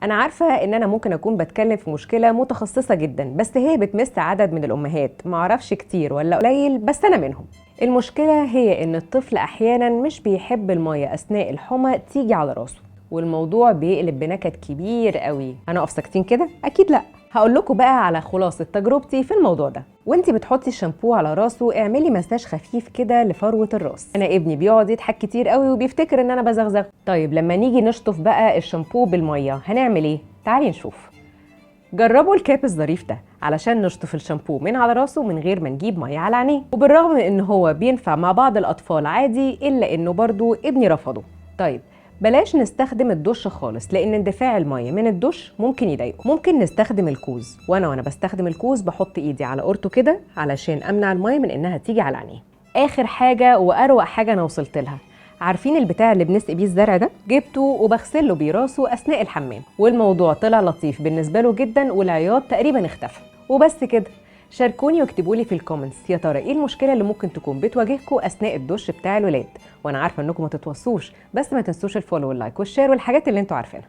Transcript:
انا عارفه ان انا ممكن اكون بتكلم في مشكله متخصصه جدا، بس هي بتمس عدد من الامهات، معرفش كتير ولا قليل بس انا منهم. المشكله هي ان الطفل احيانا مش بيحب الميه اثناء الحمى تيجي على راسه، والموضوع بيقلب بنكد كبير قوي. هنقف ساكتين كده؟ اكيد لا. هقول لكم بقى على خلاصه تجربتي في الموضوع ده. وانتي بتحطي الشامبو على راسه اعملي مساج خفيف كده لفروه الراس. انا ابني بيقعد يضحك كتير قوي وبيفتكر ان انا بزغزغ. طيب لما نيجي نشطف بقى الشامبو بالميه هنعمل ايه؟ تعالي نشوف. جربوا الكاب الظريف ده علشان نشطف الشامبو من على راسه من غير ما نجيب ميه على عينيه. وبالرغم من ان هو بينفع مع بعض الاطفال عادي، الا انه برضو ابني رفضه. طيب بلاش نستخدم الدش خالص، لان اندفاع الميه من الدش ممكن يضايقه. ممكن نستخدم الكوز، وانا بستخدم الكوز بحط ايدي على قرطه كده علشان امنع الميه من انها تيجي على عينيه. اخر حاجه واروق حاجه انا وصلت لها، عارفين البتاع اللي بنسقي بيه الزرع ده؟ جبته وبغسله بيه راسه اثناء الحمام، والموضوع طلع لطيف بالنسبه له جدا، والعياط تقريبا اختفى. وبس كده. شاركوني واكتبوا لي في الكومنتس يا ترى ايه المشكله اللي ممكن تكون بتواجهكم اثناء الدش بتاع الولاد. وانا عارفه انكم ما تتوصوش، بس ما تنسوش الفولو واللايك والشير والحاجات اللي انتوا عارفينها.